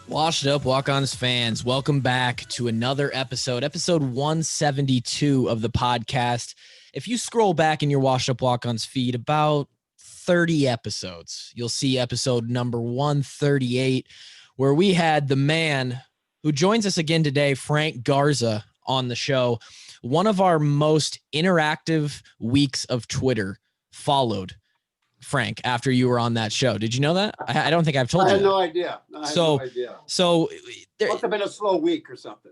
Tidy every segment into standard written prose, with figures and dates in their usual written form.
Washed up Walkons fans, welcome back to another episode 172 of the podcast. If you scroll back in your Washed Up Walkons feed about 30 episodes, you'll see episode number 138, where we had the man who joins us again today, Frank Garza, on the show. One of our most interactive weeks of Twitter followed Frank after you were on that show. Did you know that? I don't think I've told you. I had that. no idea. I had no idea. So there Must have been a slow week or something.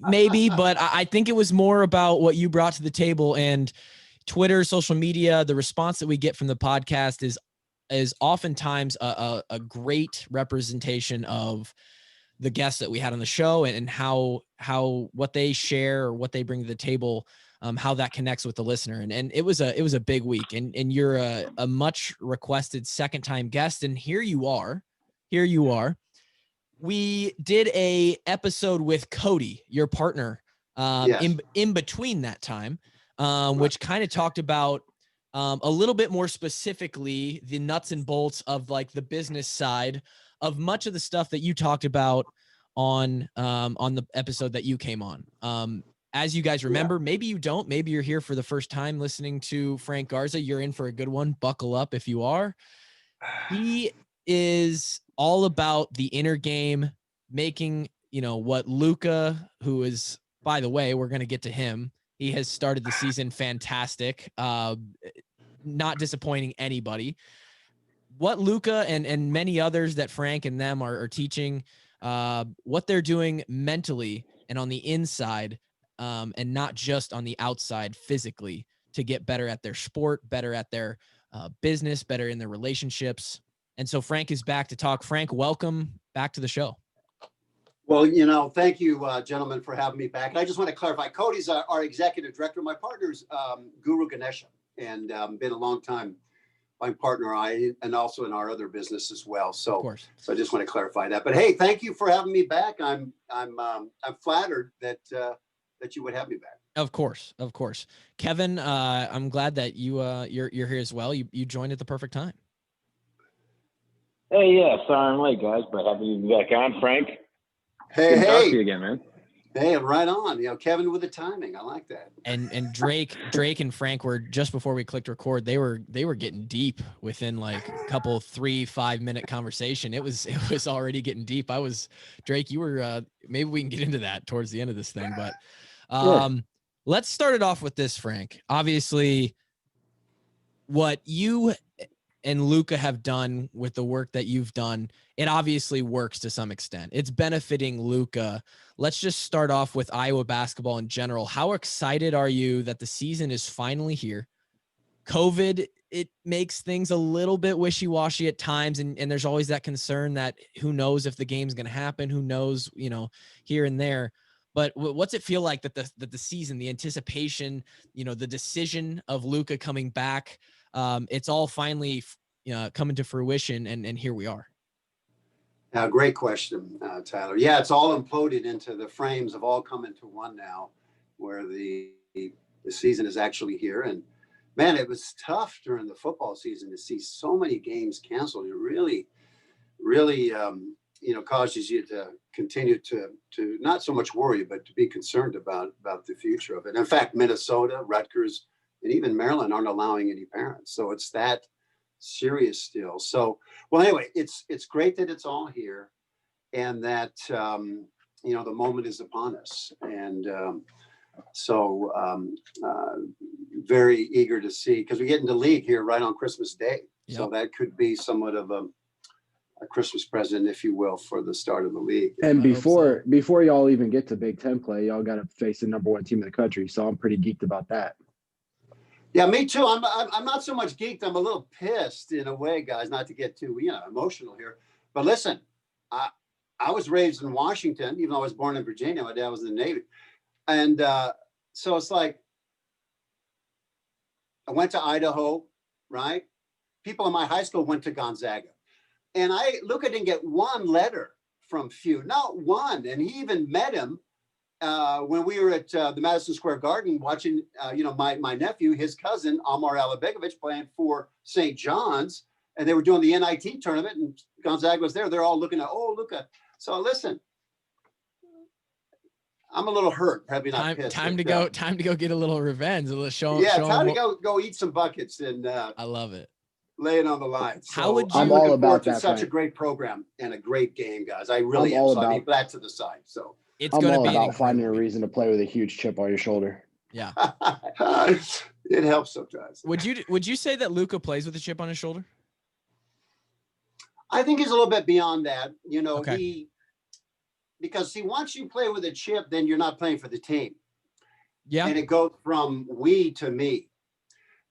Maybe, but I think it was more about what you brought to the table, and Twitter, social media. The response that we get from the podcast is oftentimes a great representation of the guests that we had on the show and how what they share or what they bring to the table, how that connects with the listener. And it was a big week, and you're a much requested second time guest. And here you are. We did a episode with Cody, your partner, Yes. in between that time, which kind of talked about a little bit more specifically the nuts and bolts of like the business side of much of the stuff that you talked about on the episode that you came on. As you guys remember, maybe you don't, maybe you're here for the first time listening to Frank Garza. You're in for a good one. Buckle up if you are. He is all about the inner game, making, what Luka, who is, by the way, we're going to get to him. He has started the season fantastic, not disappointing anybody. What Luka and many others that Frank and them are teaching, what they're doing mentally and on the inside, and not just on the outside physically, to get better at their sport, better at their business, better in their relationships. And so Frank is back to talk. Frank, welcome back to the show. Well, thank you, gentlemen, for having me back. And I just want to clarify, Cody's our executive director. My partner's Guru Ganesha, and been a long time my partner, and also in our other business as well. So, of course. So I just want to clarify that. But hey, thank you for having me back. I'm flattered that you would have me back. Of course. Kevin, I'm glad that you're here as well. You joined at the perfect time. Hey, yeah, sorry I'm late, guys, but happy to be back on. Frank, hey, good to talk to you again, man. Hey, right on. Kevin with the timing. I like that. And Drake and Frank were, just before we clicked record, they were getting deep within like a couple 3-5 minute conversation. It was already getting deep. Drake, you were maybe we can get into that towards the end of this thing, but let's start it off with this, Frank. Obviously, what you and Luka have done with the work that you've done, it obviously works to some extent. It's benefiting Luka. Let's just start off with Iowa basketball in general. How excited are you that the season is finally here? COVID, it makes things a little bit wishy-washy at times, and there's always that concern that who knows if the game's going to happen, who knows, here and there. But what's it feel like that the season, the anticipation, the decision of Luka coming back, it's all finally coming to fruition, and here we are. Great question, Tyler. Yeah, it's all imploded into the frames of all come into one now, where the season is actually here. And man, it was tough during the football season to see so many games canceled. It really causes you to continue to not so much worry, but to be concerned about the future of it. In fact, Minnesota, Rutgers, and even Maryland aren't allowing any parents. So it's that serious still. So, well, anyway, it's great that it's all here, and that, the moment is upon us. And very eager to see, because we get into league here right on Christmas Day. Yep. So that could be somewhat of a Christmas present, if you will, for the start of the league. And before y'all even get to Big Ten play, y'all got to face the number one team in the country. So I'm pretty geeked about that. Yeah, me too. I'm not so much geeked. I'm a little pissed in a way, guys, not to get too emotional here. But listen, I was raised in Washington, even though I was born in Virginia. My dad was in the Navy. And so it's like, I went to Idaho, right? People in my high school went to Gonzaga. And Luka didn't get one letter from Few, not one. And he even met him when we were at the Madison Square Garden watching, my nephew, his cousin, Amar Alabegovic, playing for St. John's. And they were doing the NIT tournament, and Gonzaga was there. They're all looking at, oh, Luka. So listen, I'm a little hurt, probably not pissed. Time to go get a little revenge. Show time them to go eat some buckets and I love it. Lay it on the line. So How would you? I'm all looking about forward to that, such a Frank. great program and a great game, guys. I really am. all So I mean, about- that to the side. So It's I'm going to all be about finding a incredible. reason to play with a huge chip on your shoulder. Yeah. it helps sometimes. Would you say that Luka plays with a chip on his shoulder? I think he's a little bit beyond that. You know, Okay. because once you play with a chip, then you're not playing for the team. Yeah. And it goes from we to me.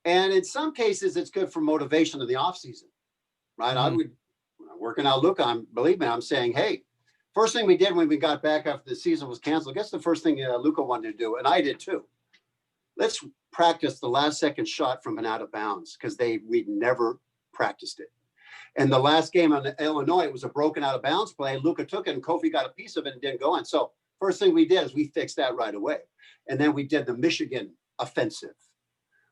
And in some cases, it's good for motivation in the off season, right? I would, working out Luka, believe me, I'm saying, hey, first thing we did when we got back after the season was canceled, guess the first thing Luka wanted to do, and I did too. Let's practice the last second shot from an out of bounds because we'd never practiced it. And the last game on Illinois, it was a broken out of bounds play. Luka took it and Kofi got a piece of it and didn't go in. So first thing we did is we fixed that right away. And then we did the Michigan offensive,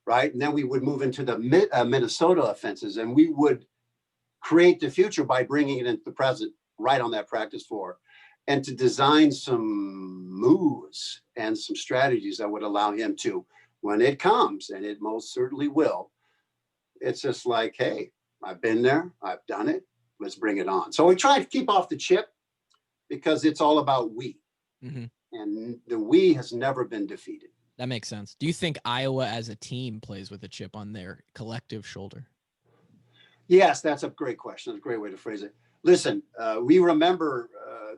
right? And then we would move into the Minnesota offenses and we would create the future by bringing it into the present right on that practice floor and to design some moves and some strategies that would allow him to, when it comes, and it most certainly will, it's just like, hey, I've been there, I've done it, let's bring it on. So we try to keep off the chip because it's all about we. Mm-hmm. And the we has never been defeated. That makes sense. Do you think Iowa as a team plays with a chip on their collective shoulder? Yes, that's a great question. That's a great way to phrase it. Listen, we remember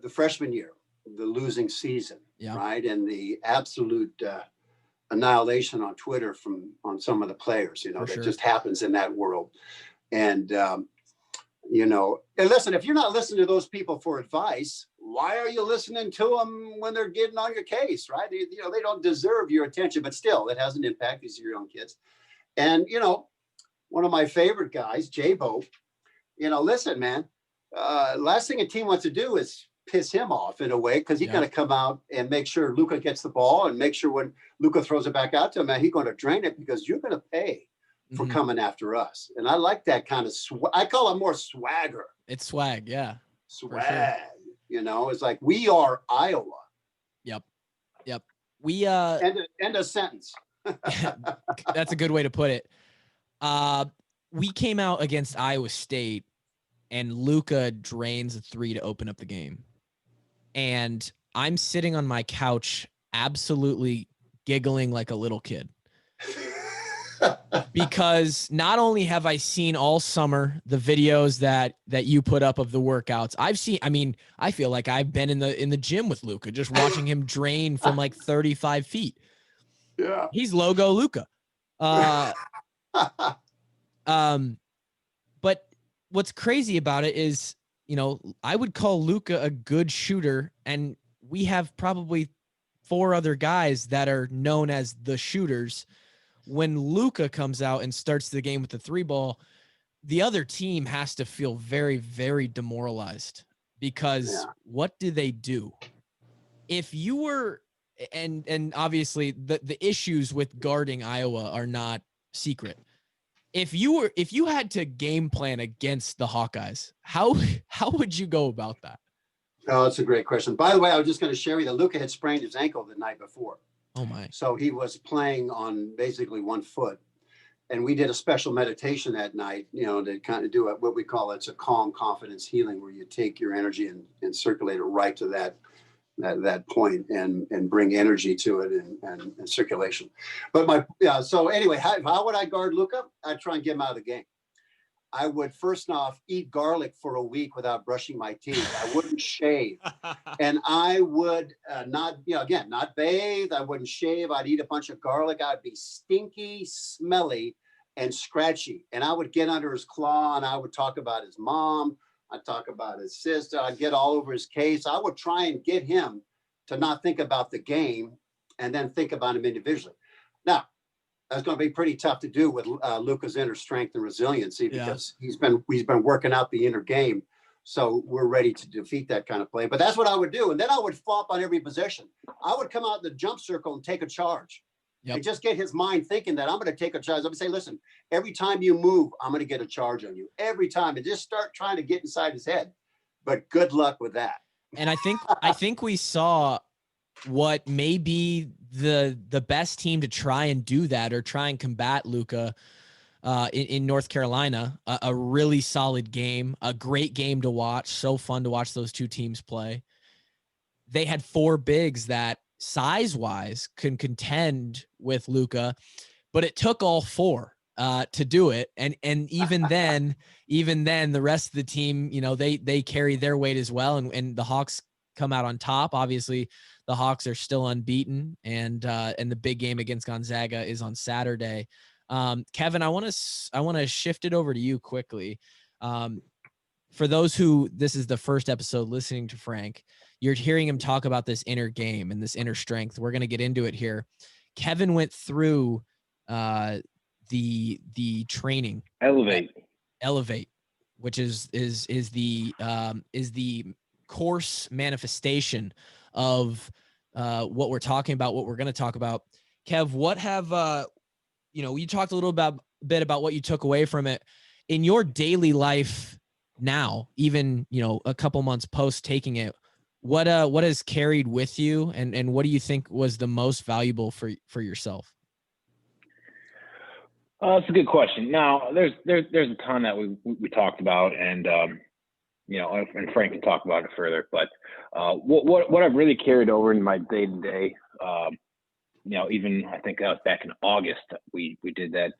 the freshman year, the losing season, right? And the absolute annihilation on Twitter on some of the players, that just happens in that world. And, and listen, if you're not listening to those people for advice, why are you listening to them when they're getting on your case, right? They don't deserve your attention, but still, it has an impact. These are your own kids. And, one of my favorite guys, J-Bo, listen, man, last thing a team wants to do is piss him off in a way because he's going to come out and make sure Luka gets the ball and make sure when Luka throws it back out to him, man, he's going to drain it because you're going to pay for coming after us. And I like that kind of I call it more swagger. It's swag, yeah. Swag, it's like we are Iowa. Yep. We end of sentence. That's a good way to put it. We came out against Iowa State and Luka drains a 3 to open up the game. And I'm sitting on my couch absolutely giggling like a little kid. Because not only have I seen all summer the videos that you put up of the workouts, I feel like I've been in the gym with Luka, just watching him drain from like 35 feet. Yeah. He's logo Luka. But what's crazy about it is, I would call Luka a good shooter, and we have probably 4 other guys that are known as the shooters. When Luka comes out and starts the game with the 3 ball, the other team has to feel very, very demoralized because what do they do? If you were, and obviously the issues with guarding Iowa are not secret. If you had to game plan against the Hawkeyes, how would you go about that? Oh, that's a great question. By the way, I was just going to share with you that Luka had sprained his ankle the night before. Oh my. So he was playing on basically 1 foot. And we did a special meditation that night, to kind of do what we call it's a calm confidence healing, where you take your energy and circulate it right to that point and bring energy to it and circulation. But so anyway, how would I guard Luka? I'd try and get him out of the game. I would first off eat garlic for a week without brushing my teeth. I wouldn't shave. And I would not bathe. I wouldn't shave. I'd eat a bunch of garlic. I'd be stinky, smelly, and scratchy. And I would get under his claw and I would talk about his mom. I'd talk about his sister. I'd get all over his case. I would try and get him to not think about the game and then think about him individually. Now, that's going to be pretty tough to do with Luka's inner strength and resiliency because he's been working out the inner game. So we're ready to defeat that kind of play. But that's what I would do. And then I would flop on every possession. I would come out in the jump circle and take a charge. And just get his mind thinking that I'm going to take a charge. I'm going to say, listen, every time you move, I'm going to get a charge on you. Every time. And just start trying to get inside his head. But good luck with that. And I think we saw what may be the best team to try and do that or try and combat Luka in North Carolina. A really solid game, a great game to watch. So fun to watch those two teams play. They had 4 bigs that size-wise can contend with Luka, but it took all 4 to do it. And even then, the rest of the team, you know, they carry their weight as well. And the Hawks come out on top. Obviously, the Hawks are still unbeaten, and the big game against Gonzaga is on Saturday. Kevin, I want to shift it over to you quickly. For those who this is the first episode listening to Frank, you're hearing him talk about this inner game and this inner strength. We're going to get into it here. Kevin went through the training elevate, which is the course manifestation of what we're talking about, what we're going to talk about. Kev, what have you talked a little bit about what you took away from it in your daily life now, even a couple months post taking it. What has carried with you, and what do you think was the most valuable for yourself? That's a good question. Now, there's a ton that we talked about, and and Frank can talk about it further. But what I've really carried over in my day to day, even I think that was back in August we did that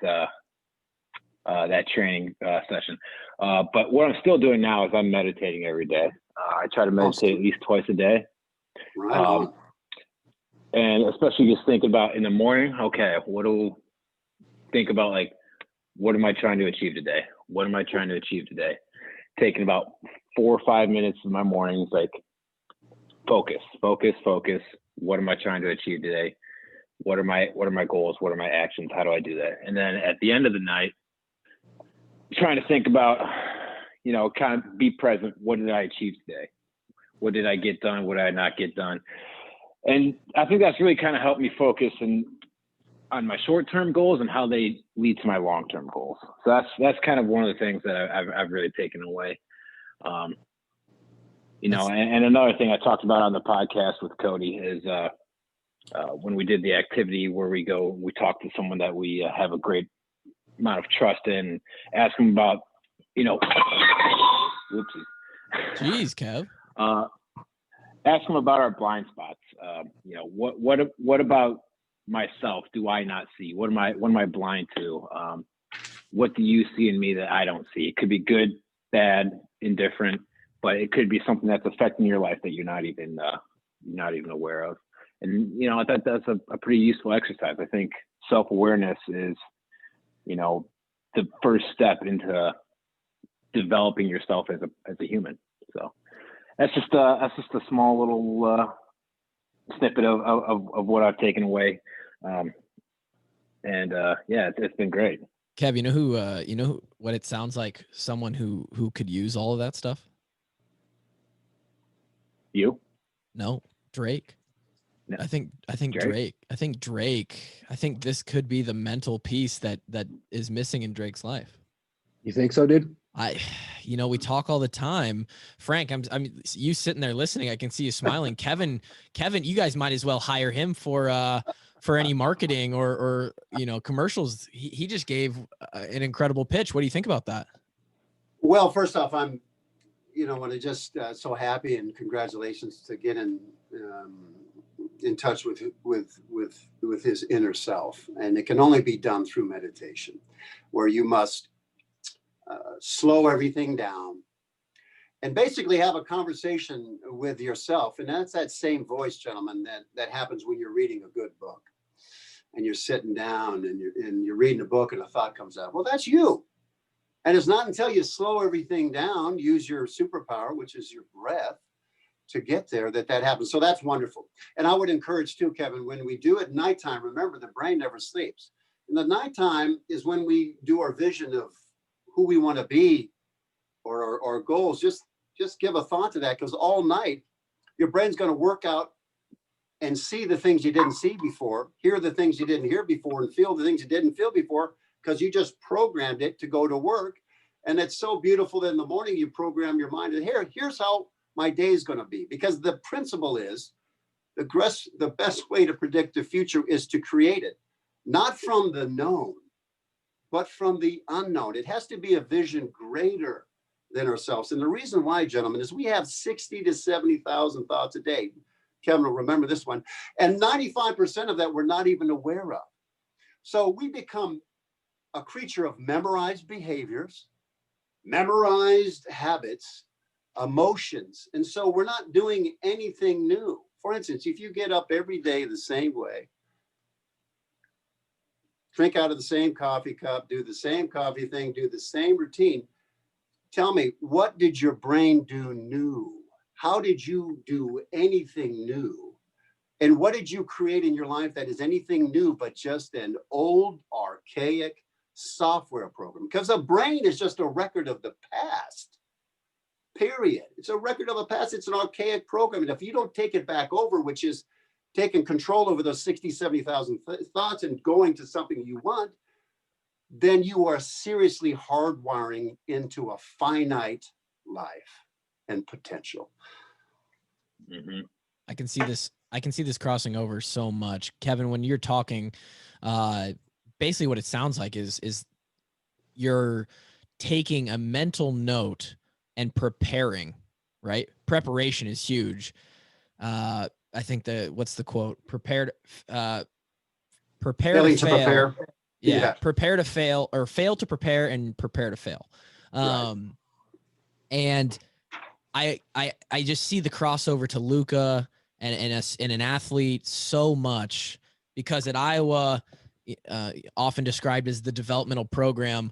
training session. But what I'm still doing now is I'm meditating every day. I try to meditate at least twice a day. Right. And especially just thinking about in the morning, okay, think about like, what am I trying to achieve today? What am I trying to achieve today? Taking about 4 or 5 minutes of my mornings, like focus. What am I trying to achieve today? What are my goals? What are my actions? How do I do that? And then at the end of the night, trying to think about, kind of be present. What did I achieve today? What did I get done? What did I not get done? And I think that's really kind of helped me focus on my short-term goals and how they lead to my long-term goals. So that's kind of one of the things that I've really taken away. And another thing I talked about on the podcast with Cody is when we did the activity where we talk to someone that we have a great amount of trust in, ask them about, whoopsie. Jeez, Kev. Ask them about our blind spots. What about myself do I not see? What am I blind to? What do you see in me that I don't see? It could be good, bad, indifferent, but it could be something that's affecting your life that you're not even aware of. And that's a pretty useful exercise. I think self-awareness is the first step into developing yourself as a human. So that's just a small little snippet of what I've taken away. It's been great. Kev, what it sounds like someone who could use all of that stuff? You? No, Drake. No. I think Drake. I think this could be the mental piece that is missing in Drake's life. You think so, dude? We talk all the time. Frank, I'm you sitting there listening. I can see you smiling. Kevin, you guys might as well hire him for any marketing or commercials. He just gave an incredible pitch. What do you think about that? Well, first off, I'm just so happy, and congratulations to get in touch with his inner self. And it can only be done through meditation, where you must slow everything down and basically have a conversation with yourself. And that's that same voice, gentlemen, that happens when you're reading a good book and you're sitting down and you're reading a book and a thought comes out. Well, that's you. And it's not until you slow everything down, use your superpower, which is your breath, to get there that happens. So that's wonderful. And I would encourage too, Kevin, when we do it nighttime, remember the brain never sleeps. And the nighttime is when we do our vision of who we want to be or our goals. Just give a thought to that, because all night your brain's going to work out and see the things you didn't see before, hear the things you didn't hear before, and feel the things you didn't feel before, because you just programmed it to go to work. And it's so beautiful that in the morning you program your mind. And here's how my day is going to be. Because the principle is the best way to predict the future is to create it, not from the known, but from the unknown. It has to be a vision greater than ourselves. And the reason why, gentlemen, is we have 60 to 70,000 thoughts a day. Kevin will remember this one. And 95% of that we're not even aware of. So we become a creature of memorized behaviors, memorized habits, emotions. And so we're not doing anything new. For instance, if you get up every day the same way, drink out of the same coffee cup, do the same coffee thing, do the same routine, tell me, what did your brain do new? How did you do anything new? And what did you create in your life that is anything new but just an old, archaic software program? Because the brain is just a record of the past, period. It's a record of the past. It's an archaic program. And if you don't take it back over, which is taking control over those 60, 70,000 thoughts and going to something you want, then you are seriously hardwiring into a finite life and potential. Mm-hmm. I can see this crossing over so much. Kevin, when you're talking, basically what it sounds like is you're taking a mental note and preparing, right? Preparation is huge. I think what's the quote? Prepare to fail. Prepare. Yeah. Prepare to fail, or fail to prepare, and prepare to fail. Right. And I just see the crossover to Luka and an athlete so much, because at Iowa, often described as the developmental program,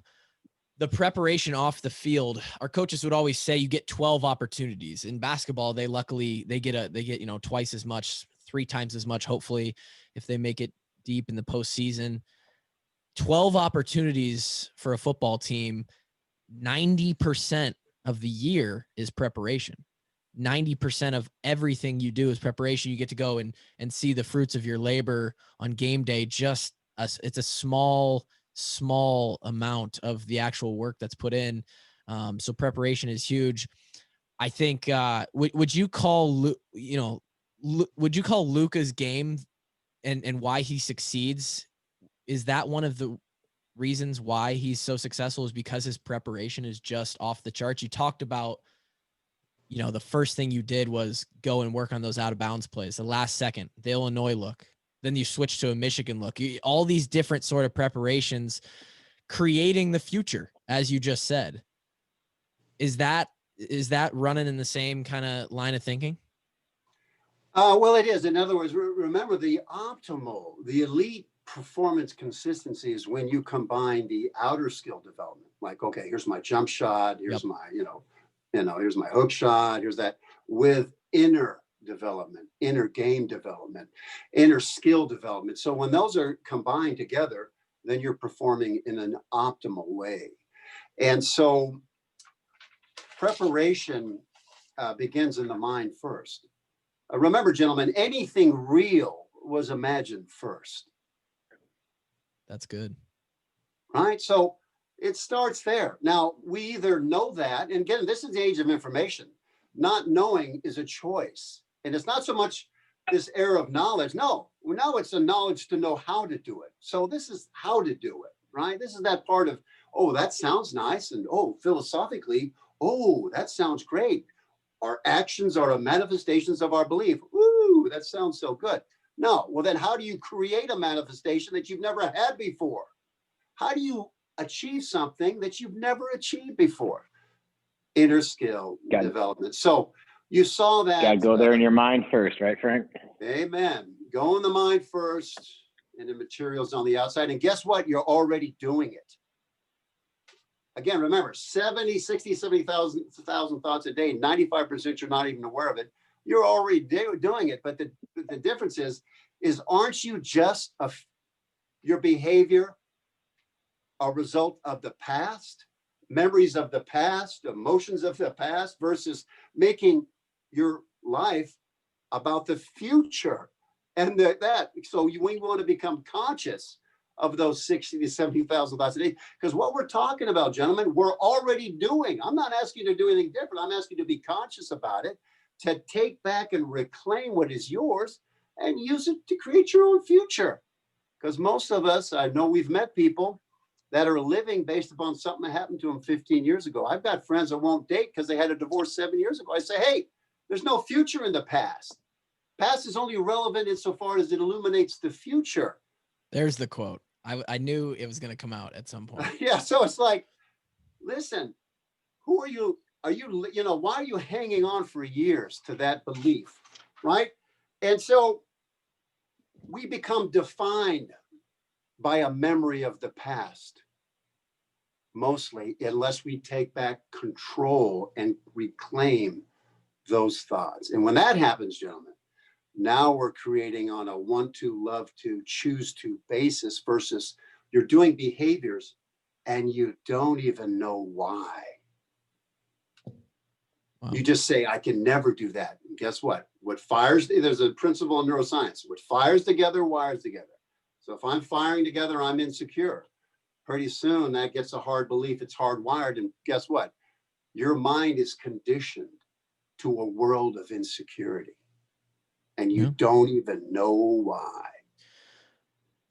the preparation off the field, our coaches would always say you get 12 opportunities. In basketball, they get twice as much, 3 times as much, hopefully, if they make it deep in the postseason. 12 opportunities for a football team. 90% of the year is preparation. 90% of everything you do is preparation. You get to go and see the fruits of your labor on game day. It's a small amount of the actual work that's put in. So preparation is huge. I think, would you call Luka's game and why he succeeds? Is that one of the reasons why he's so successful, is because his preparation is just off the charts? You talked about, the first thing you did was go and work on those out of bounds plays, the last second, the Illinois look. Then you switch to a Michigan look. All these different sort of preparations, creating the future, as you just said. Is that running in the same kind of line of thinking? Well, it is. In other words, remember, the elite performance consistency is when you combine the outer skill development. Like, okay, here's my jump shot. Here's my, here's my hook shot. Here's that, with inner development, inner game development, inner skill development. So when those are combined together, then you're performing in an optimal way. And so preparation begins in the mind first. Remember, gentlemen, anything real was imagined first. That's good. Right? So it starts there. Now, we either know that, and again, this is the age of information. Not knowing is a choice. And it's not so much this era of knowledge. No, now it's a knowledge to know how to do it. So this is how to do it, right? This is that part of, oh, that sounds nice. And oh, philosophically, oh, that sounds great. Our actions are a manifestations of our belief. Ooh, that sounds so good. No, well then how do you create a manifestation that you've never had before? How do you achieve something that you've never achieved before? Inner skill development. So you saw that. Got to go there in your mind first, right, Frank? Amen. Go in the mind first, and the materials on the outside. And guess what? You're already doing it. Again, remember, 70,000 thoughts a day, 95% you're not even aware of it. You're already doing it. But the difference is aren't you just your behavior a result of the past, memories of the past, emotions of the past, versus making your life about the future? And so we want to become conscious of those 60 to 70,000 thoughts a day. Because what we're talking about, gentlemen, we're already doing. I'm not asking you to do anything different. I'm asking you to be conscious about it. to take back and reclaim what is yours and use it to create your own future. Because most of us, I know we've met people that are living based upon something that happened to them 15 years ago. I've got friends that won't date because they had a divorce 7 years ago. I say, hey, there's no future in the past. Past is only relevant insofar as it illuminates the future. There's the quote. I knew it was going to come out at some point. Yeah. So it's like, listen, who are you? Are you, why are you hanging on for years to that belief? Right. And so we become defined by a memory of the past, mostly, unless we take back control and reclaim those thoughts. And when that happens, gentlemen, now we're creating on a want to, love to, choose to basis versus you're doing behaviors and you don't even know why. Wow. You just say, I can never do that. And guess what? There's a principle in neuroscience. What fires together, wires together. So if I'm firing together, I'm insecure. Pretty soon that gets a hard belief. It's hardwired. And guess what? Your mind is conditioned to a world of insecurity. And you don't even know why.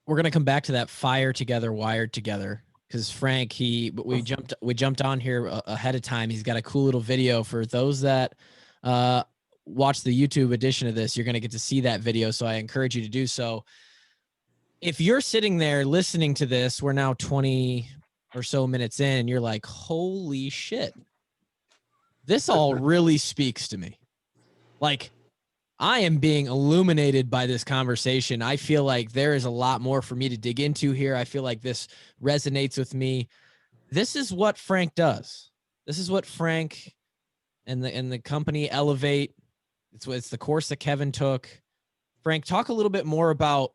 We're going to come back to that fire together, wired together. Because Frank, we jumped on here ahead of time. He's got a cool little video for those that watch the YouTube edition of this. You're going to get to see that video. So I encourage you to do so. If you're sitting there listening to this, we're now 20 or so minutes in, and you're like, holy shit, this all really speaks to me. Like, I am being illuminated by this conversation. I feel like there is a lot more for me to dig into here. I feel like this resonates with me. This is what Frank does. This is what Frank and the company Elevate. It's the course that Kevin took. Frank, talk a little bit more about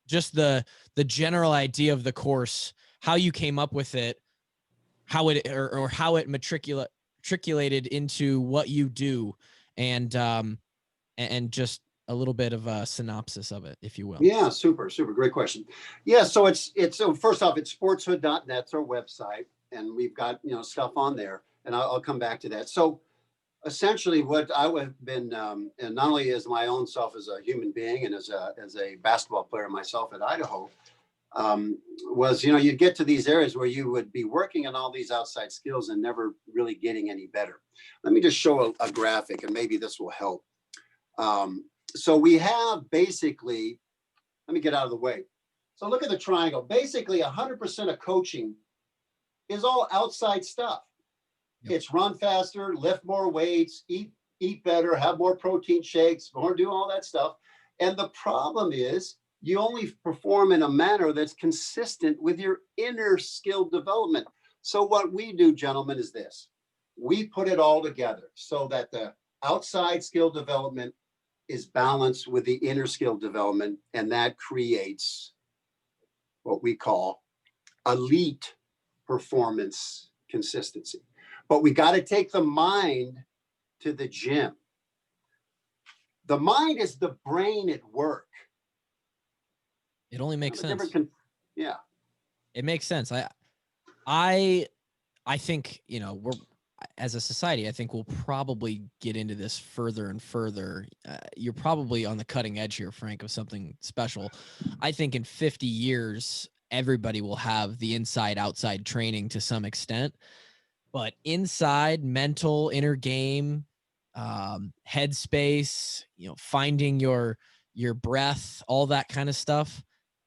just the general idea of the course, how you came up with it, how it matriculated into what you do, and just a little bit of a synopsis of it, if you will. Yeah, super great question. Yeah, so so first off, it's sportshood.net's our website, and we've got stuff on there, and I'll come back to that. So essentially what I have been, and not only as my own self as a human being and as a basketball player myself at Idaho, was, you get to these areas where you would be working on all these outside skills and never really getting any better. Let me just show a graphic, and maybe this will help. So we have basically, let me get out of the way. So look at the triangle. Basically 100% of coaching is all outside stuff. Yep. It's run faster, lift more weights, eat better, have more protein shakes, do all that stuff. And the problem is you only perform in a manner that's consistent with your inner skill development. So what we do, gentlemen, is this. We put it all together so that the outside skill development is balanced with the inner skill development, and that creates what we call elite performance consistency. But we got to take the mind to the gym. The mind is the brain at work. It only makes sense. Yeah. It makes sense. I think, we're, as a society, I think we'll probably get into this further and further. You're probably on the cutting edge here, Frank, of something special. I think in 50 years, everybody will have the inside-outside training to some extent. But inside, mental, inner game, headspace, finding your breath, all that kind of stuff,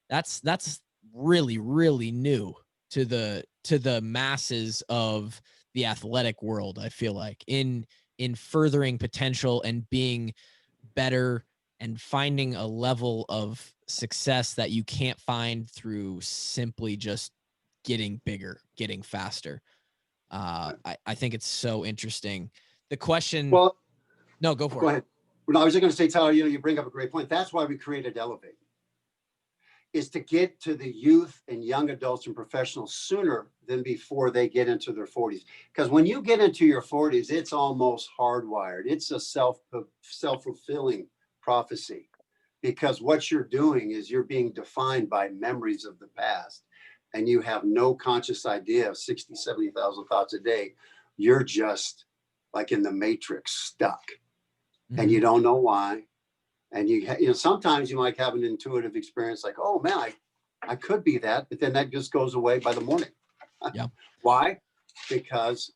that's really, really new to the masses of the athletic world. I feel like in furthering potential and being better and finding a level of success that you can't find through simply just getting bigger, getting faster. I think it's so interesting. The question. Well, no, go for it. Go ahead. Well, I was just going to say, Tyler, you bring up a great point. That's why we created Elevate, is to get to the youth and young adults and professionals sooner than before they get into their 40s. Because when you get into your 40s, it's almost hardwired. It's a self-fulfilling prophecy, because what you're doing is you're being defined by memories of the past, and you have no conscious idea of 60, 70,000 thoughts a day. You're just like in the matrix, stuck. and you don't know why. And you know, sometimes you might have an intuitive experience like, oh man, I could be that, but then that just goes away by the morning. Yeah. Why? Because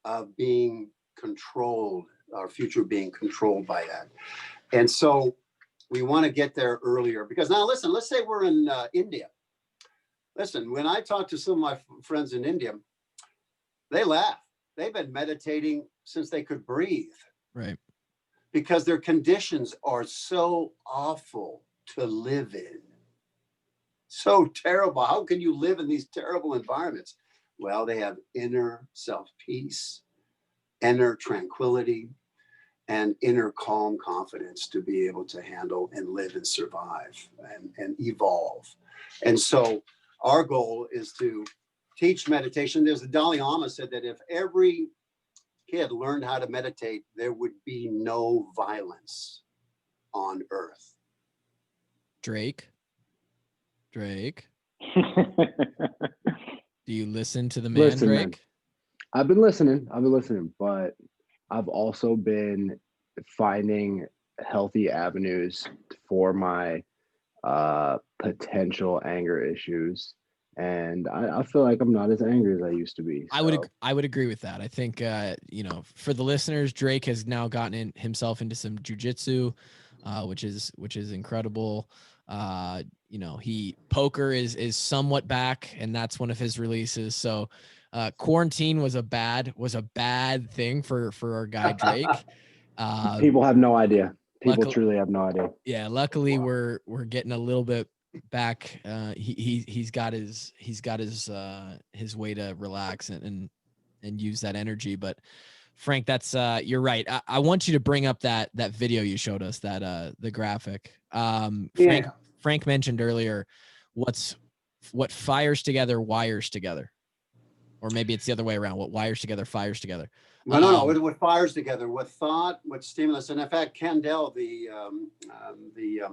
of being controlled, our future being controlled by that. And so we want to get there earlier, because now listen, let's say we're in India. Listen, when I talk to some of my friends in India, they laugh. They've been meditating since they could breathe. Right. Because their conditions are so awful to live in. So terrible. How can you live in these terrible environments? Well, they have inner self-peace, inner tranquility, and inner calm confidence to be able to handle and live and survive and evolve. And so our goal is to teach meditation. There's the Dalai Lama said that if every kid learned how to meditate, there would be no violence on earth. Drake, do you listen to the man, Listen, Drake? man. I've been listening, but I've also been finding healthy avenues for my potential anger issues. And I feel like I'm not as angry as I used to be. So. I would agree with that. I think, for the listeners, Drake has now gotten himself into some jujitsu, which is incredible. Poker is somewhat back, and that's one of his releases. So quarantine was a bad thing for our guy Drake. People have no idea. People luckily, truly have no idea. Yeah, luckily we're getting a little bit back. He's got his way to relax and use that energy. But Frank, that's you're right. I want you to bring up that video you showed us, that the graphic. Frank mentioned earlier, what fires together wires together, or maybe it's the other way around. What wires together fires together. No. What fires together, what thought, what stimulus, and in fact, Kandel, the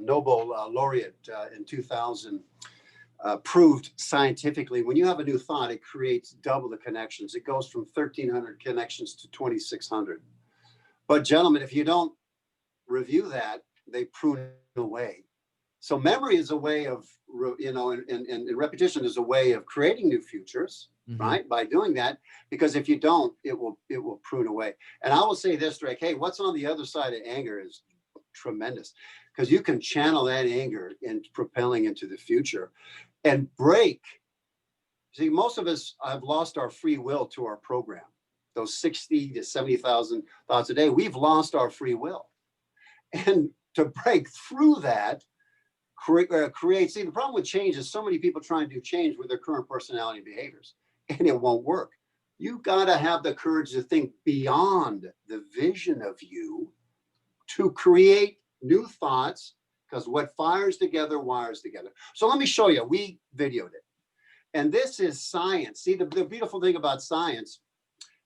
Nobel laureate in 2000, proved scientifically, when you have a new thought, it creates double the connections. It goes from 1,300 connections to 2,600. But gentlemen, if you don't review that, they prune away. So memory is a way of, and repetition is a way of creating new futures, right? By doing that, because if you don't, it will prune away. And I will say this, Drake, hey, what's on the other side of anger is tremendous, because you can channel that anger into propelling into the future and break. See, most of us have lost our free will to our program. Those 60 to 70,000 thoughts a day, we've lost our free will. And to break through that, create. See, the problem with change is so many people try and do change with their current personality and behaviors, and it won't work. You got to have the courage to think beyond the vision of you to create new thoughts, because what fires together wires together. So let me show you. We videoed it. And this is science. See, the beautiful thing about science,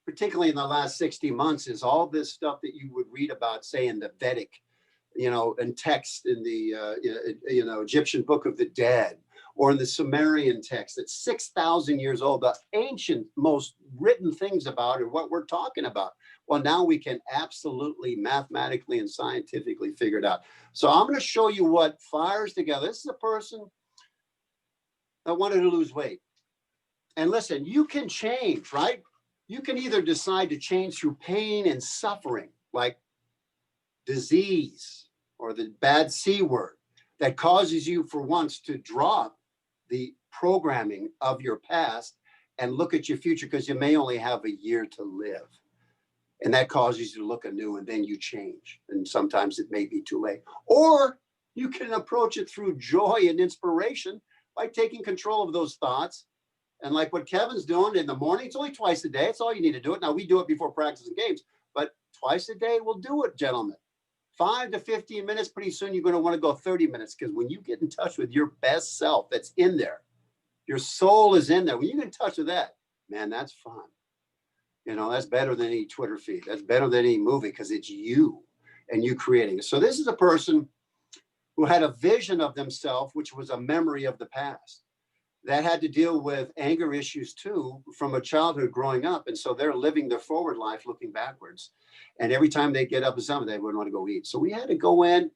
particularly in the last 60 months, is all this stuff that you would read about, say, in the Vedic, and text in the Egyptian Book of the Dead, or in the Sumerian text that's 6,000 years old. The ancient, most written things about it, what we're talking about. Well, now we can absolutely mathematically and scientifically figure it out. So I'm going to show you what fires together. This is a person that wanted to lose weight. And listen, you can change, right? You can either decide to change through pain and suffering, like disease or the bad C word that causes you for once to drop the programming of your past and look at your future, because you may only have a year to live. And that causes you to look anew, and then you change. And sometimes it may be too late. Or you can approach it through joy and inspiration by taking control of those thoughts. And like what Kevin's doing in the morning, it's only twice a day. It's all you need to do it. Now, we do it before practice and games, but twice a day we'll do it, gentlemen. 5 to 15 minutes, pretty soon you're going to want to go 30 minutes, because when you get in touch with your best self that's in there, your soul is in there. When you get in touch with that, man, that's fun. That's better than any Twitter feed. That's better than any movie, because it's you and you creating it. So this is a person who had a vision of themselves, which was a memory of the past. that had to deal with anger issues too from a childhood growing up. And so they're living their forward life looking backwards. And every time they get up and something, they wouldn't want to go eat. So we had to go in,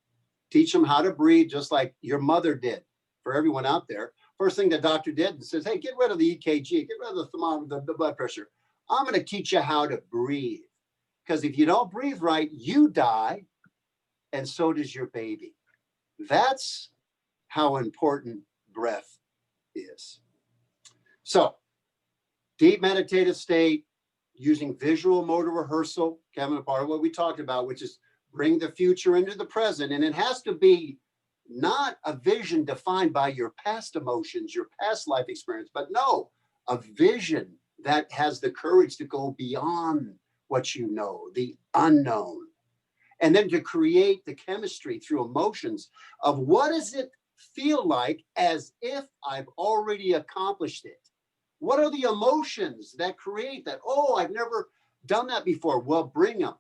teach them how to breathe, just like your mother did. For everyone out there, first thing the doctor did and says, hey, get rid of the EKG, get rid of the thermometer, the blood pressure. I'm going to teach you how to breathe. Because if you don't breathe right, you die, and so does your baby. That's how important breath is. So, deep meditative state, using visual motor rehearsal, Kevin, part of what we talked about, which is bring the future into the present. And it has to be not a vision defined by your past emotions, your past life experience, but no, a vision that has the courage to go beyond what you know, the unknown. And then to create the chemistry through emotions of what does it feel like as if I've already accomplished it? What are the emotions that create that? Oh, I've never done that before. Well, bring them.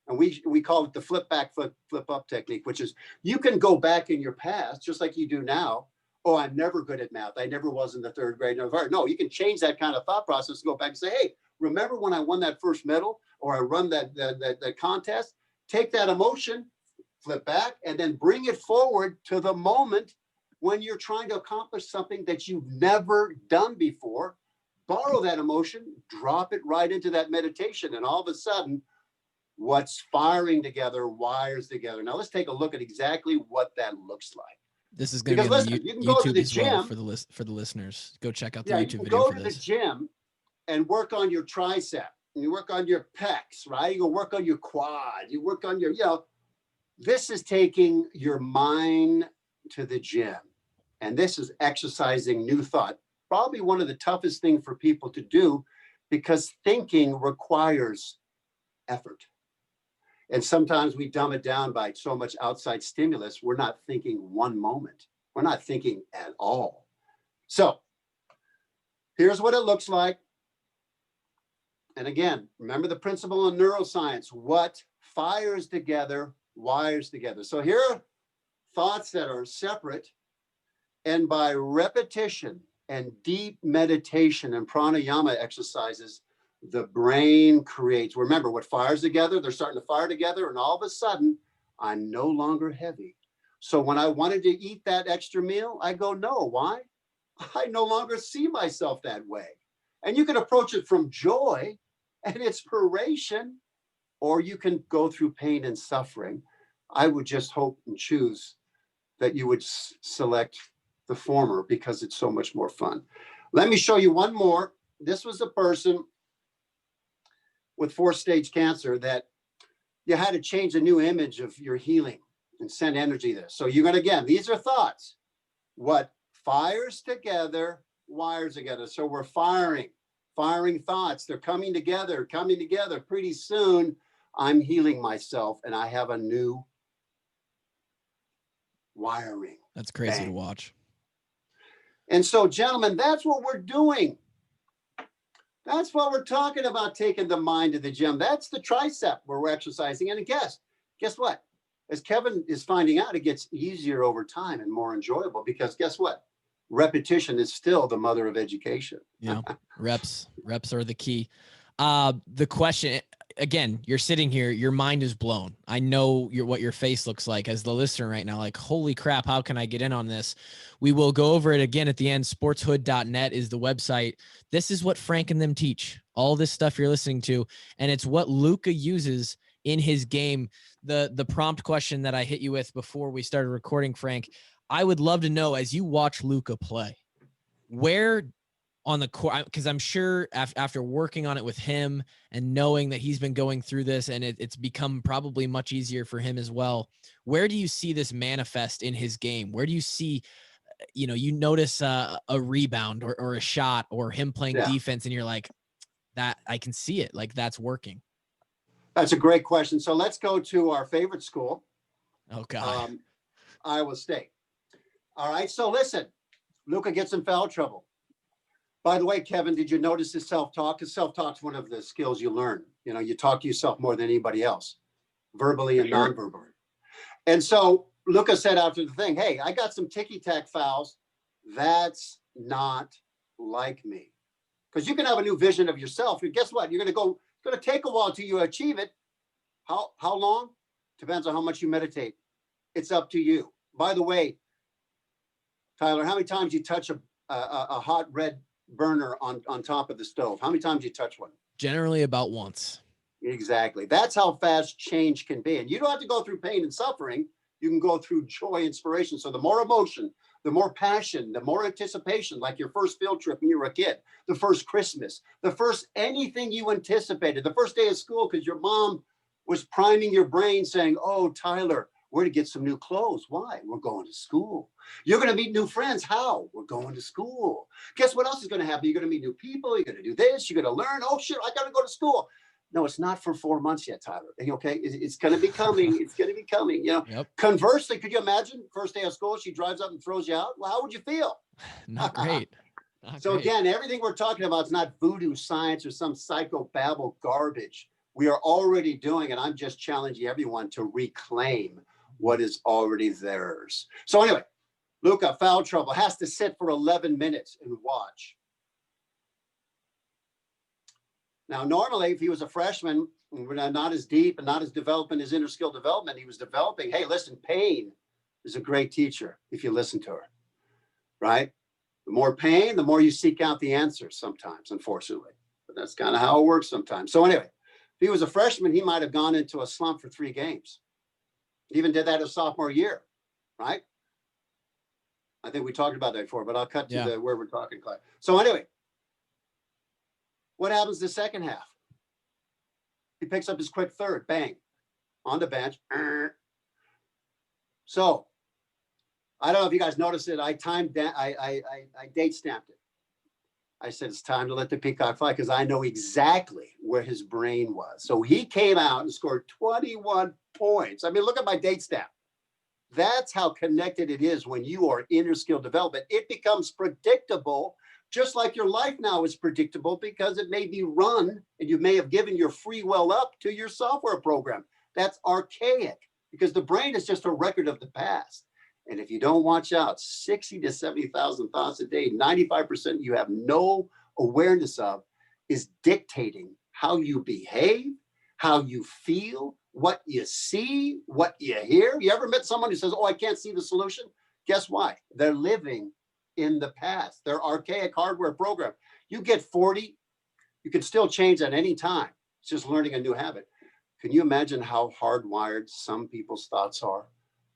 And we call it the flip back, flip up technique, which is you can go back in your past, just like you do now. Oh, I'm never good at math. I never was in the third grade. No, you can change that kind of thought process, go back and say, hey, remember when I won that first medal or I run that contest? Take that emotion, flip back, and then bring it forward to the moment when you're trying to accomplish something that you've never done before. Borrow that emotion, drop it right into that meditation, and all of a sudden, what's firing together wires together. Now let's take a look at exactly what that looks like. This is going to be on the you can go to YouTube the as well gym for the listeners. Go check out the Yeah, you YouTube can video go for to this. the gym and work on your tricep. And you work on your pecs, right? You go work on your quad. You work on your, this is taking your mind to the gym. And this is exercising new thought. Probably one of the toughest things for people to do because thinking requires effort. And sometimes we dumb it down by so much outside stimulus, we're not thinking one moment. We're not thinking at all. So here's what it looks like. And again, remember the principle in neuroscience, what fires together, wires together. So here are thoughts that are separate. And by repetition and deep meditation and pranayama exercises, the brain creates. Remember, what fires together, they're starting to fire together, and all of a sudden, I'm no longer heavy. So when I wanted to eat that extra meal, I go, no. Why? I no longer see myself that way. And you can approach it from joy and inspiration, or you can go through pain and suffering. I would just hope and choose that you would select the former because it's so much more fun. Let me show you one more. This was a person with 4th-stage cancer that you had to change the new image of your healing and send energy there. So you're going to, again, these are thoughts. What fires together, wires together. So we're firing thoughts. They're coming together. Pretty soon, I'm healing myself and I have a new wiring. That's crazy Bang. to watch. And so, gentlemen, that's what we're doing. That's what we're talking about, taking the mind to the gym. That's the tricep where we're exercising. And guess what? As Kevin is finding out, it gets easier over time and more enjoyable because guess what? Repetition is still the mother of education. Yeah, reps are the key. The question, again, you're sitting here, your mind is blown. I know what your face looks like as the listener right now, like, holy crap, how can I get in on this? We will go over it again at the end. Sportshood.net is the website. This is what Frank and them teach, all this stuff you're listening to. And it's what Luka uses in his game. The prompt question that I hit you with before we started recording, Frank, I would love to know, as you watch Luka play, where on the court, because I'm sure after working on it with him and knowing that he's been going through this and it's become probably much easier for him as well, where do you see this manifest in his game? Where do you see, you notice a rebound or a shot or him playing defense and you're like, that I can see it, like that's working? That's a great question. So let's go to our favorite school. Oh, God. Iowa State. All right. So listen, Luka gets in foul trouble. By the way, Kevin, did you notice his self-talk? Because self-talk is one of the skills you learn. You talk to yourself more than anybody else, verbally and non-verbally. And so Luka said after the thing, hey, I got some ticky-tack fouls. That's not like me. Because you can have a new vision of yourself. And guess what? It's going to take a while till you achieve it. How long? Depends on how much you meditate. It's up to you. By the way, Tyler, how many times you touch a hot red burner on top of the stove? How many times you touch one? Generally about once. Exactly. That's how fast change can be. And you don't have to go through pain and suffering. You can go through joy, inspiration. So the more emotion, the more passion, the more anticipation, like your first field trip when you were a kid, the first Christmas, the first anything you anticipated, the first day of school because your mom was priming your brain saying, oh, Tyler, we're to get some new clothes. Why? We're going to school. You're going to meet new friends. How? We're going to school. Guess what else is going to happen? You're going to meet new people. You're going to do this. You're going to learn. Oh, shit, I got to go to school. No, it's not for 4 months yet, Tyler. Okay, it's going to be coming. It's going to be coming. Yep. Conversely, could you imagine first day of school, she drives up and throws you out? Well, how would you feel? Not great. Again, everything we're talking about is not voodoo science or some psychobabble garbage. We are already doing it. I'm just challenging everyone to reclaim what is already theirs. So anyway, Luka, foul trouble, has to sit for 11 minutes and watch. Now, normally, if he was a freshman, not as deep and not as developed in his inner skill development, he was developing, hey, listen, pain is a great teacher if you listen to her, right? The more pain, the more you seek out the answers sometimes, unfortunately. But that's kind of how it works sometimes. So anyway, if he was a freshman, he might have gone into a slump for 3 games. He even did that his sophomore year, right? I think we talked about that before, but I'll cut to where we're talking, Clyde. So anyway, what happens the second half? He picks up his quick third, bang, on the bench. So I don't know if you guys noticed it. I date stamped it. I said, it's time to let the peacock fly because I know exactly where his brain was. So he came out and scored 21 points. I mean, look at my date stamp. That's how connected it is when you are inner skill development. It becomes predictable, just like your life now is predictable because it may be run and you may have given your free will up to your software program. That's archaic because the brain is just a record of the past. And if you don't watch out, 60 to 70,000 thoughts a day, 95% you have no awareness of is dictating how you behave, how you feel, what you see, what you hear. You ever met someone who says, oh, I can't see the solution? Guess why? They're living in the past. They're archaic hardware program. You get 40, you can still change at any time. It's just learning a new habit. Can you imagine how hardwired some people's thoughts are?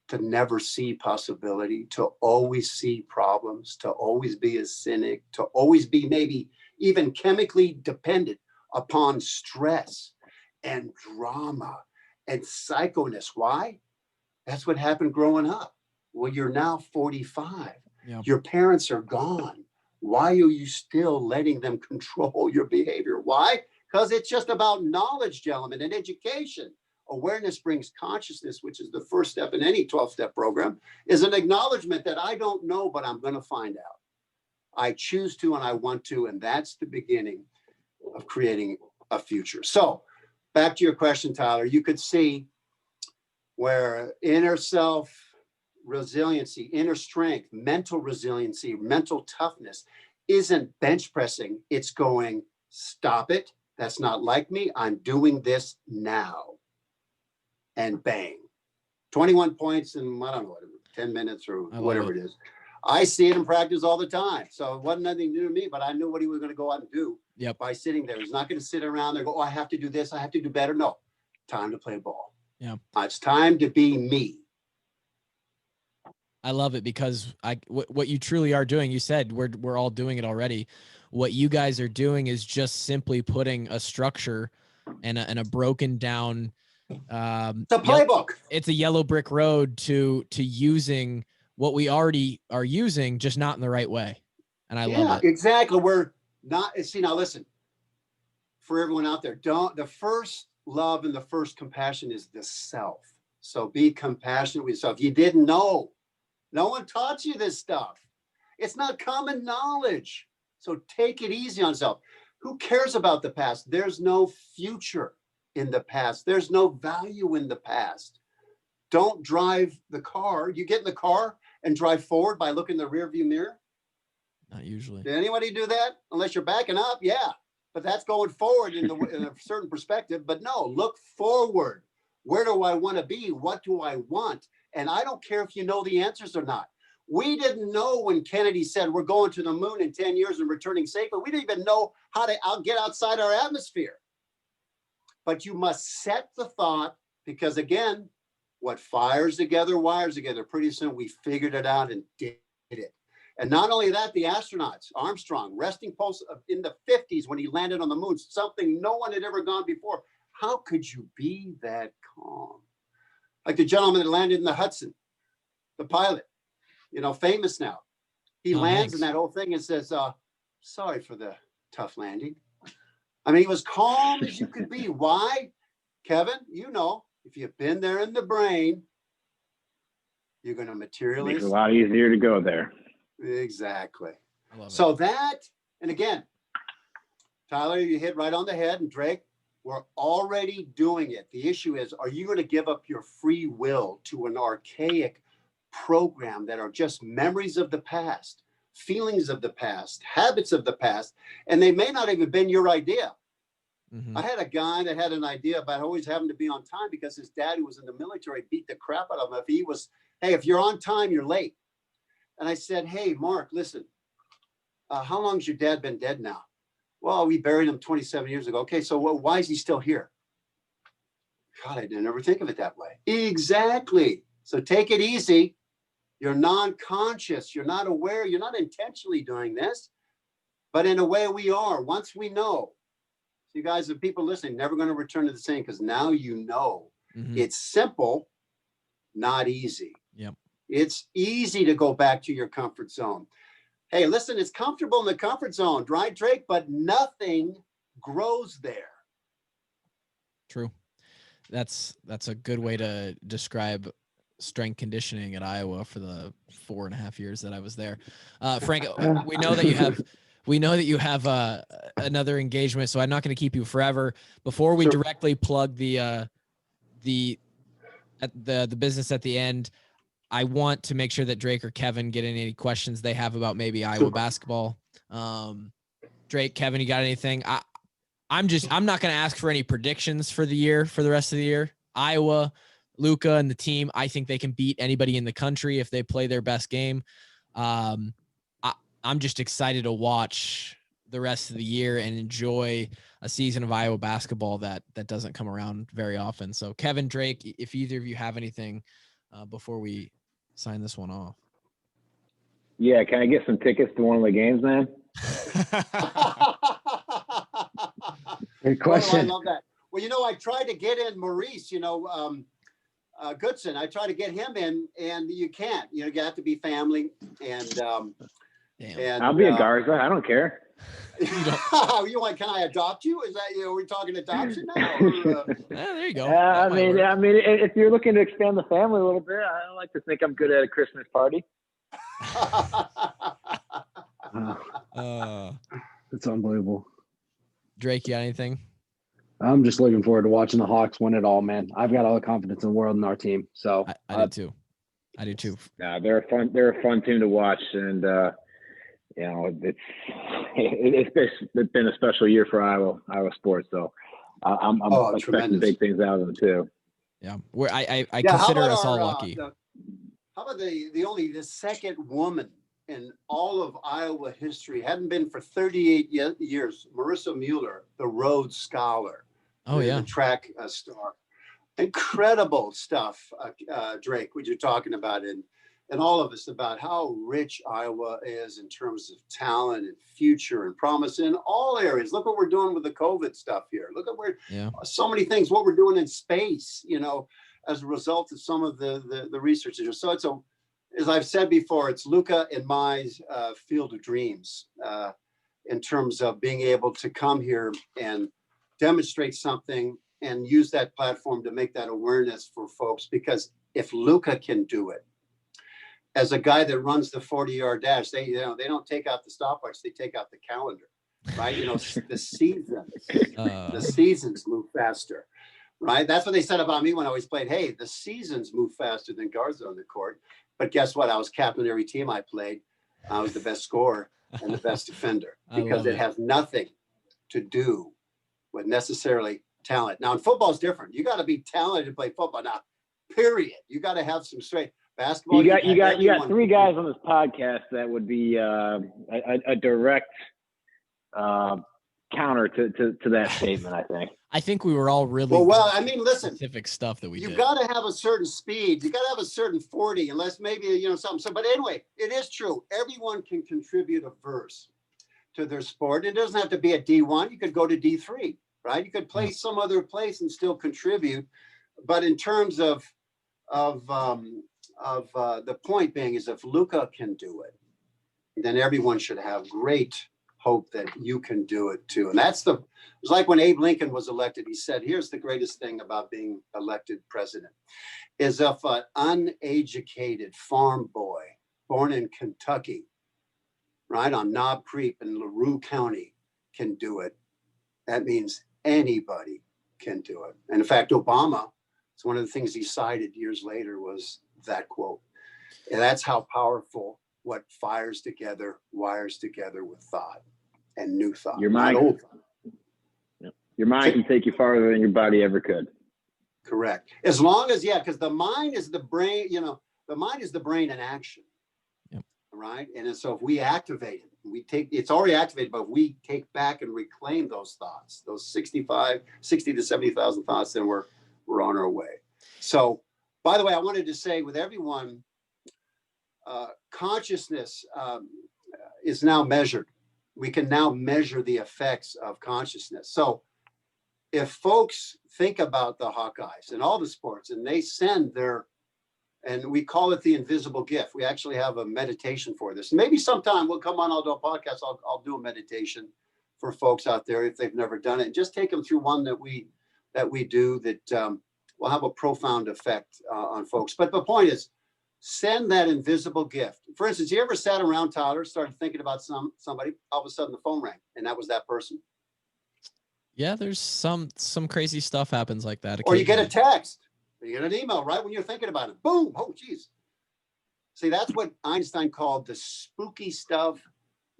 To never see possibility, to always see problems, to always be a cynic, to always be maybe even chemically dependent upon stress and drama and psychoness. Why? That's what happened growing up. Well, you're now 45. Yep. Your parents are gone. Why are you still letting them control your behavior? Why? Because it's just about knowledge, gentlemen, and education. Awareness brings consciousness, which is the first step in any 12-step program, is an acknowledgement that I don't know, but I'm going to find out. I choose to and I want to, and that's the beginning of creating a future. So back to your question, Tyler, you could see where inner self resiliency, inner strength, mental resiliency, mental toughness isn't bench pressing. It's going, stop it. That's not like me. I'm doing this now. And bang, 21 points in, I don't know, 10 minutes or whatever it is. I see it in practice all the time. So it wasn't nothing new to me, but I knew what he was going to go out and do by sitting there. He's not going to sit around there and go, oh, I have to do this. I have to do better. No, time to play ball. Yeah, it's time to be me. I love it because what you truly are doing, you said we're all doing it already. What you guys are doing is just simply putting a structure and a broken down it's a playbook. It's a yellow brick road to using what we already are using, just not in the right way. And I love it. Exactly. We're not, see, now listen, for everyone out there, the first love and the first compassion is the self. So be compassionate with yourself. You didn't know. No one taught you this stuff. It's not common knowledge. So take it easy on yourself. Who cares about the past? There's no future in the past. There's no value in the past. Don't drive the car. You get in the car and drive forward by looking in the rearview mirror. Not usually. Did anybody do that? Unless you're backing up, yeah. But that's going forward in a certain perspective. But no, look forward. Where do I want to be? What do I want? And I don't care if you know the answers or not. We didn't know when Kennedy said we're going to the moon in 10 years and returning safely. We didn't even know how to get outside our atmosphere. But you must set the thought, because again, what fires together, wires together. Pretty soon we figured it out and did it. And not only that, the astronauts, Armstrong, resting pulse in the 50s when he landed on the moon, something no one had ever gone before. How could you be that calm? Like the gentleman that landed in the Hudson, the pilot, famous now. He lands in that whole thing and says, sorry for the tough landing. I mean, he was calm as you could be. Why? Kevin, if you've been there in the brain, you're going to materialize. Makes it a lot easier to go there. Exactly. I love So that, and again, Tyler, you hit right on the head, and Drake, we're already doing it. The issue is, are you going to give up your free will to an archaic program that are just memories of the past, feelings of the past, habits of the past, and they may not even been your idea. Mm-hmm. I had a guy that had an idea about always having to be on time because his dad, who was in the military, beat the crap out of him. If you're on time, you're late. And I said, hey, Mark, listen, how long has your dad been dead now? Well, we buried him 27 years ago. Okay, so why is he still here? God, I didn't ever think of it that way. Exactly. So take it easy. You're non-conscious. You're not aware. You're not intentionally doing this. But in a way, we are. Once we know. So you guys, the people listening, never going to return to the same, because now you know. Mm-hmm. It's simple, not easy. Yep. It's easy to go back to your comfort zone. Hey, listen, it's comfortable in the comfort zone, right, Drake? But nothing grows there. True. That's a good way to describe strength conditioning at Iowa for the 4.5 years that I was there. Frank, we know that you have another engagement, so I'm not going to keep you forever. Before we directly plug the business at the end, I want to make sure that Drake or Kevin get any questions they have about maybe Iowa basketball. Drake, Kevin, you got anything? I'm not going to ask for any predictions for the rest of the year. Iowa, Luka, and the team, I think they can beat anybody in the country if they play their best game. I'm just excited to watch the rest of the year and enjoy a season of Iowa basketball that doesn't come around very often. So Kevin, Drake, if either of you have anything before we sign this one off. Yeah, can I get some tickets to one of the games, man? Good question. Oh, I love that. Well, I tried to get in Maurice, Goodson. I tried to get him in, and you can't. You have to be family. And I'll be a Garza. I don't care. Can I adopt you? Is that, are we talking adoption now? Or, there you go. I mean, if you're looking to expand the family a little bit, I like to think I'm good at a Christmas party. It's unbelievable. Drake, you got anything? I'm just looking forward to watching the Hawks win it all, man. I've got all the confidence in the world in our team. So I do too. Yeah, they're a fun team to watch, and it's been a special year for Iowa sports. So I'm expecting big things out of them too. Yeah, I consider us all lucky. How about the second woman in all of Iowa history, hadn't been for 38 years, Marissa Mueller, the Rhodes Scholar. Oh, yeah. The track star. Incredible stuff, Drake, what you're talking about, and all of us about how rich Iowa is in terms of talent and future and promise in all areas. Look what we're doing with the COVID stuff here. Look at so many things, what we're doing in space, as a result of some of the research. So as I've said before, it's Luka and my field of dreams in terms of being able to come here and demonstrate something and use that platform to make that awareness for folks. Because if Luka can do it, as a guy that runs the 40-yard dash, they don't take out the stopwatch, they take out the calendar, right? The seasons move faster, right? That's what they said about me when I always played. Hey, the seasons move faster than Garza on the court. But guess what? I was captain of every team I played. I was the best scorer. and the best defender, I because love it it. has nothing to do with necessarily talent. Now in football is different. You got to be talented to play football now, period. You got to have some straight basketball. You got everyone three can do guys on this podcast that would be a direct counter to that statement, I think. I think we were all really well, I mean, listen, specific stuff that we you did. got to have a certain speed. You got to have a certain 40, unless maybe, something. So, but anyway, it is true. Everyone can contribute a verse to their sport. It doesn't have to be a D1. You could go to D3, right? You could play some other place and still contribute. But in terms of the point being is, if Luka can do it, then everyone should have great hope that you can do it too. And it's like when Abe Lincoln was elected, he said, here's the greatest thing about being elected president, is if an uneducated farm boy born in Kentucky, right, on Knob Creek in LaRue County can do it, that means anybody can do it. And in fact, Obama, it's one of the things he cited years later was that quote. And that's how powerful what fires together, wires together with thought and new thought. Your mind, not old thought. Yep. Your mind can take you farther than your body ever could. Correct. As long as, because the mind is the brain, the mind is the brain in action. Yep. Right. And so if we activate it, it's already activated, but we take back and reclaim those thoughts, those 60 to 70,000 thoughts, then we're on our way. So, by the way, I wanted to say with everyone, consciousness is now measured. We can now measure the effects of consciousness. So if folks think about the Hawkeyes and all the sports, and they send and we call it the invisible gift. We actually have a meditation for this. Maybe sometime we'll come on, I'll do a podcast. I'll do a meditation for folks out there if they've never done it, and just take them through one that we do that will have a profound effect on folks. But the point is, send that invisible gift. For instance, you ever sat around, Tyler, started thinking about somebody, all of a sudden the phone rang, and that was that person? Yeah, there's some crazy stuff happens like that. Or you get a text, or you get an email right when you're thinking about it. Boom! Oh, geez. See, that's what Einstein called the spooky stuff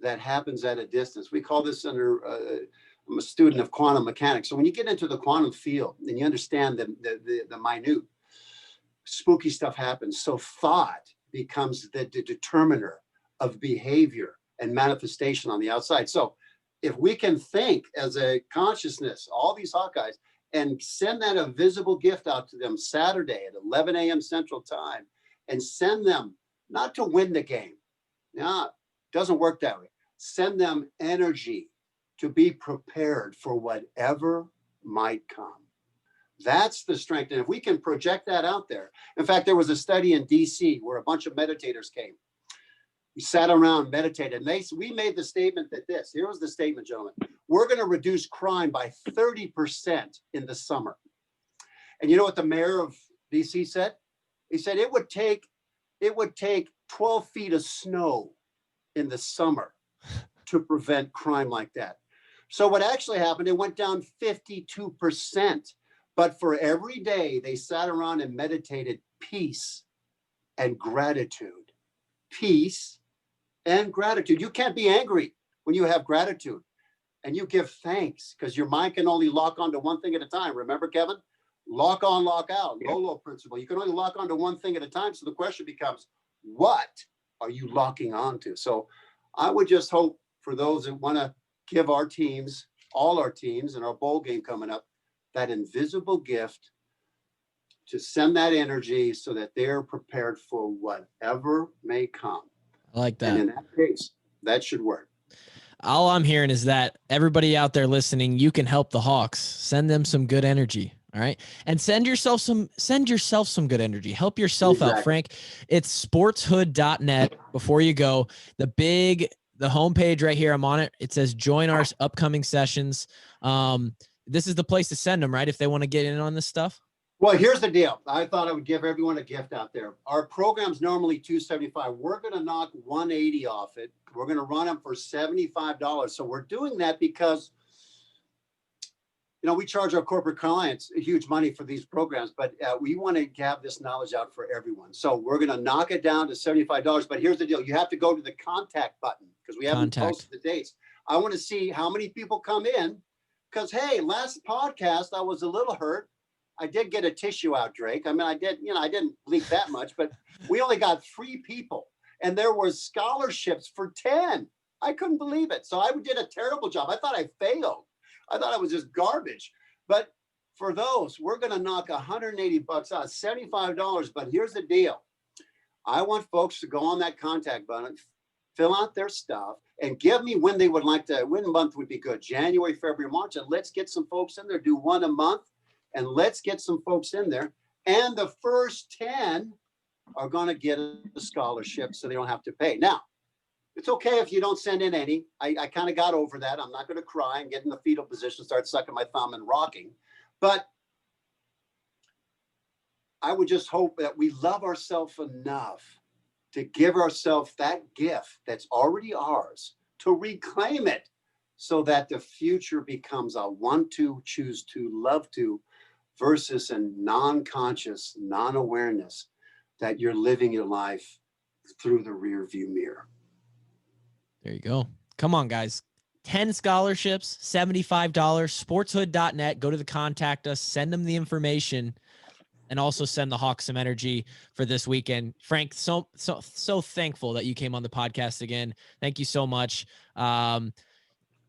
that happens at a distance. We call this under. I'm a student of quantum mechanics. So when you get into the quantum field and you understand the minute, spooky stuff happens. So thought becomes the determiner of behavior and manifestation on the outside. So if we can think as a consciousness, all these Hawkeyes, and send that invisible gift out to them Saturday at 11 a.m. Central Time, and send them not to win the game. No, it doesn't work that way. Send them energy to be prepared for whatever might come. That's the strength. And if we can project that out there. In fact, there was a study in DC where a bunch of meditators came. We sat around, meditated, and we made the statement that here was the statement, gentlemen. We're going to reduce crime by 30% in the summer. And you know what the mayor of DC said? He said it would take 12 feet of snow in the summer to prevent crime like that. So what actually happened, it went down 52%. But for every day, they sat around and meditated peace and gratitude. Peace and gratitude. You can't be angry when you have gratitude. And you give thanks, because your mind can only lock onto one thing at a time. Remember, Kevin? Lock on, lock out. Yeah. Lolo principle. You can only lock onto one thing at a time. So the question becomes, what are you locking onto? So I would just hope for those that want to give our teams, all our teams, and our bowl game coming up, that invisible gift to send that energy so that they're prepared for whatever may come. I like that. And in that case, that should work. All I'm hearing is that everybody out there listening, you can help the Hawks. Send them some good energy. All right. And send yourself some good energy. Help yourself out, Frank. It's sportshood.net. Before you go, the homepage right here, I'm on it. It says join our upcoming sessions. This is the place to send them, right? If they want to get in on this stuff. Well, here's the deal. I thought I would give everyone a gift out there. Our program's normally $275. We're going to knock $180 off it. We're going to run them for $75. So we're doing that because, we charge our corporate clients huge money for these programs, but we want to have this knowledge out for everyone. So we're going to knock it down to $75. But here's the deal. You have to go to the contact button, because we haven't Contact. posted the dates. I want to see how many people come in because, hey, last podcast, I was a little hurt. I did get a tissue out, Drake. I mean, I didn't leak that much, but we only got 3 people and there was scholarships for 10. I couldn't believe it. So I did a terrible job. I thought I failed. I thought I was just garbage. But for those, we're going to knock $180 out, $75. But here's the deal. I want folks to go on that contact button, fill out their stuff, and give me when they would like to, when month would be good, January, February, March, and let's get some folks in there, do 1 a month, and let's get some folks in there. And the first 10 are going to get a scholarship so they don't have to pay. Now, it's okay if you don't send in any. I kind of got over that. I'm not going to cry and get in the fetal position, start sucking my thumb and rocking. But I would just hope that we love ourselves enough to give ourselves that gift that's already ours, to reclaim it so that the future becomes a want to, choose to, love to, versus a non-conscious, non-awareness that you're living your life through the rear view mirror. There you go. Come on, guys. 10 scholarships, $75, sportshood.net. Go to the contact us, send them the information, and also send the Hawks some energy for this weekend. Frank, so thankful that you came on the podcast again. Thank you so much.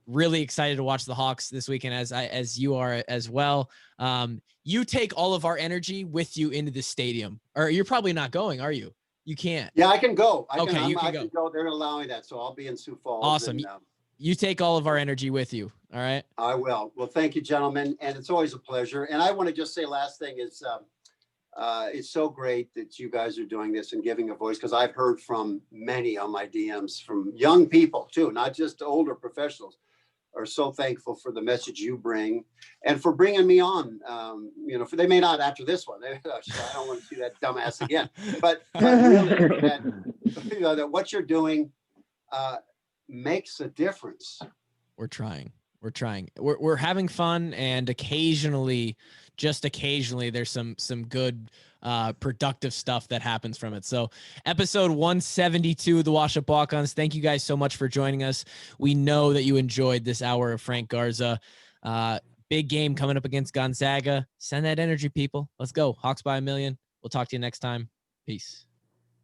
Really excited to watch the Hawks this weekend as you are as well. You take all of our energy with you into the stadium, or you're probably not going, are you? You can't. Yeah, I can go. I can can go. They're allowing that. So I'll be in Sioux Falls. Awesome. And, you take all of our energy with you. All right. I will. Well, thank you, gentlemen. And it's always a pleasure. And I want to just say last thing is it's so great that you guys are doing this and giving a voice, because I've heard from many on my DMs from young people too, not just older professionals, are so thankful for the message you bring and for bringing me on. For they may not after this one. I don't want to see that dumbass again. But really, that what you're doing makes a difference. We're trying. We're having fun, and occasionally, there's some good productive stuff that happens from it. So episode 172 of the Wash Up Walkons. Thank you guys so much for joining us. We know that you enjoyed this hour of Frank Garza. Big game coming up against Gonzaga. Send that energy, people. Let's go. Hawks by a million. We'll talk to you next time. Peace.